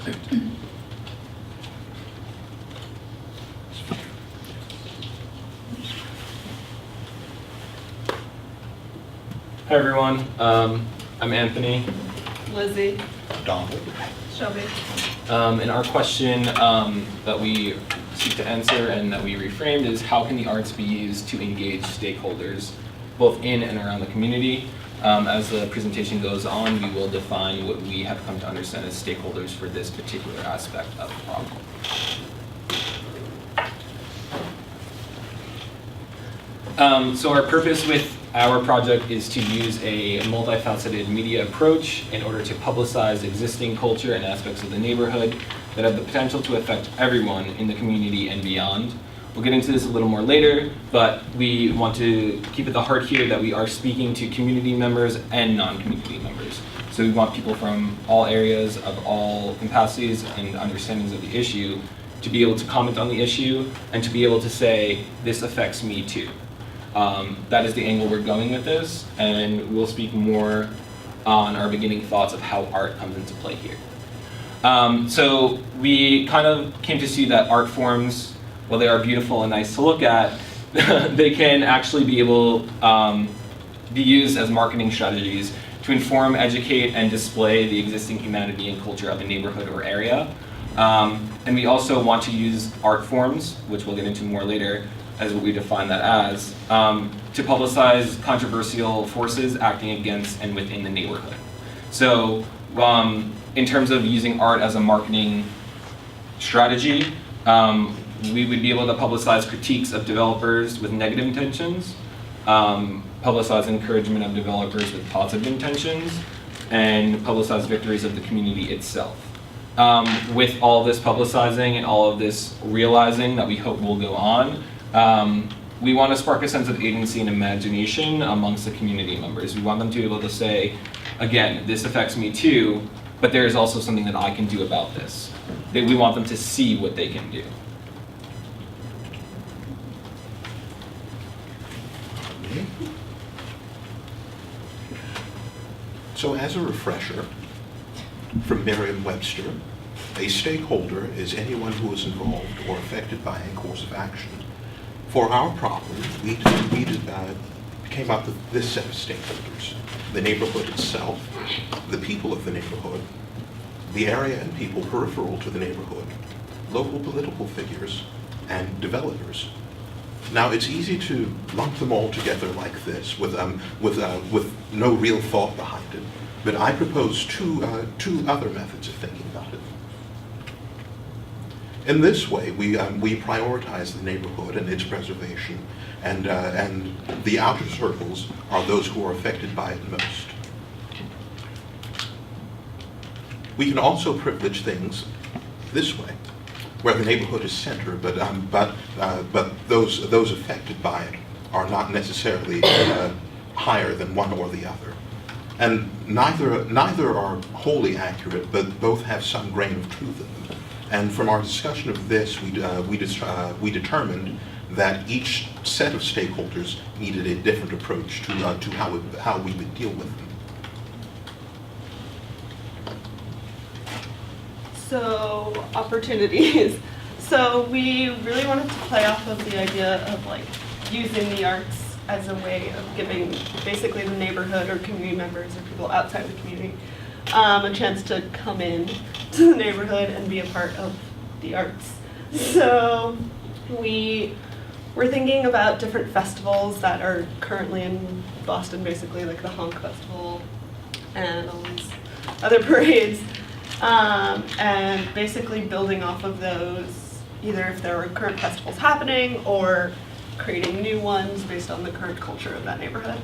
Hi everyone, I'm Anthony. Lizzie. Donald. Shelby. And our question that we seek to answer and that we reframed is, how can the arts be used to engage stakeholders both in and around the community? As the presentation goes on, we will define what we have come to understand as stakeholders for this particular aspect of the problem. So our purpose with our project is to use a multifaceted media approach in order to publicize existing culture and aspects of the neighborhood that have the potential to affect everyone in the community and beyond. We'll get into this a little more later, but we want to keep at the heart here that we are speaking to community members and non-community members. So we want people from all areas of all capacities and understandings of the issue to be able to comment on the issue and to be able to say, this affects me too. That is the angle we're going with this, and we'll speak more on our beginning thoughts of how art comes into play here. So we kind of came to see that art forms, while they are beautiful and nice to look at, they can actually be able be used as marketing strategies to inform, educate, and display the existing humanity and culture of a neighborhood or area. And we also want to use art forms, which we'll get into more later, as what we define that as, to publicize controversial forces acting against and within the neighborhood. So in terms of using art as a marketing strategy, we would be able to publicize critiques of developers with negative intentions, publicize encouragement of developers with positive intentions, and publicize victories of the community itself. With all this publicizing and all of this realizing that we hope will go on, we want to spark a sense of agency and imagination amongst the community members. We want them to be able to say, again, this affects me too, but there is also something that I can do about this. We want them to see what they can do. So as a refresher, from Merriam-Webster, a stakeholder is anyone who is involved or affected by a course of action. For our problem, we came up with this set of stakeholders: the neighborhood itself, the people of the neighborhood, the area and people peripheral to the neighborhood, local political figures, and developers. Now, it's easy to lump them all together like this, with no real thought behind it. But I propose two other methods of thinking about it. In this way, we prioritize the neighborhood and its preservation, and the outer circles are those who are affected by it most. We can also privilege things this way, where the neighborhood is center, but those affected by it are not necessarily higher than one or the other. And neither are wholly accurate, but both have some grain of truth in them. And from our discussion of this, we determined that each set of stakeholders needed a different approach to how we would deal with them. So, opportunities. So we really wanted to play off of the idea of using the arts as a way of giving basically the neighborhood or community members or people outside the community a chance to come in to the neighborhood and be a part of the arts. So we were thinking about different festivals that are currently in Boston, basically like the Honk Festival and all these other parades, and basically building off of those, either if there were current festivals happening or creating new ones based on the current culture of that neighborhood.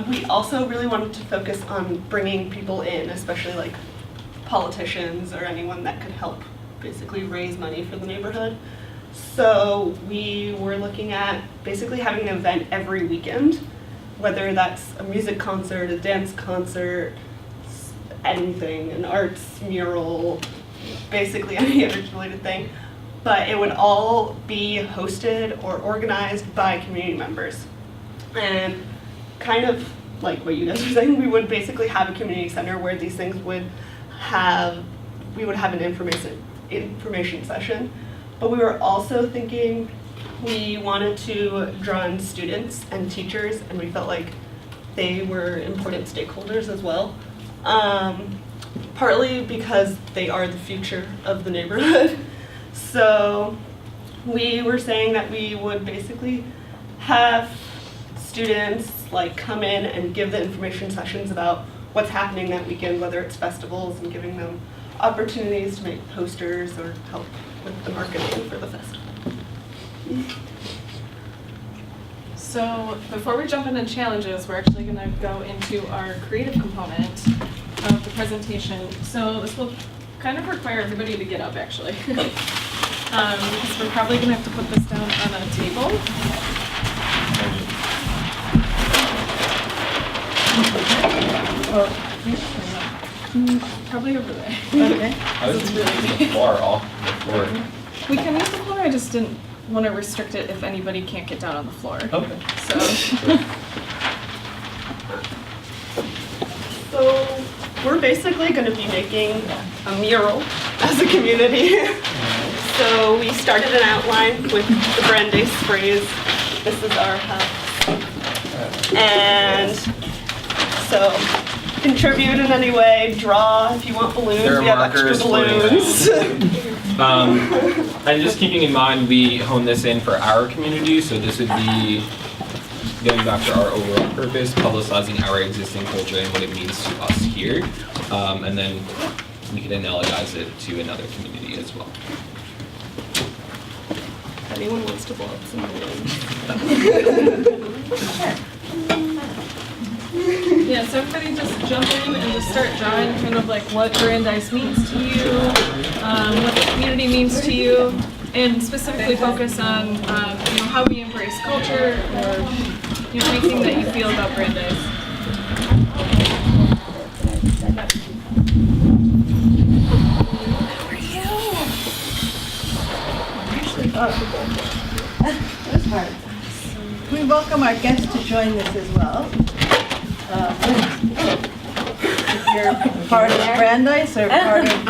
We also really wanted to focus on bringing people in, especially politicians or anyone that could help basically raise money for the neighborhood. So we were looking at basically having an event every weekend, whether that's a music concert, a dance concert, anything, an arts mural, basically any arts-related thing. But it would all be hosted or organized by community members. And kind of like what you guys were saying, we would basically have a community center where these things would have we would have an information session. But we were also thinking we wanted to draw in students and teachers, and we felt like they were important stakeholders as well. Partly because they are the future of the neighborhood. So we were saying that we would basically have students like come in and give the information sessions about what's happening that weekend, whether it's festivals, and giving them opportunities to make posters or help with the marketing for the festival. So before we jump into challenges, we're actually going to go into our creative component of the presentation. So this will kind of require everybody to get up, actually. Because we're probably going to have to put this down on a table. Probably over there. Okay. I was using the floor off the floor. We can use the floor, I just didn't want to restrict it if anybody can't get down on the floor. Okay. So, So we're basically going to be making a mural as a community. So we started an outline with the Brandeis phrase, "This is our house." And so contribute in any way, draw if you want balloons, There are we have extra markers floating balloons. And just keeping in mind, we hone this in for our community, so this would be going back to our overall purpose, publicizing our existing culture and what it means to us here. And then we can analogize it to another community as well. If anyone wants to blow up some balloons. yeah, so everybody just jump in and just start drawing kind of like what Brandeis means to you, what the community means to you, and specifically focus on how we embrace culture or anything that you feel about Brandeis. We welcome our guests to join this as well. If you're part of Brandeis or part of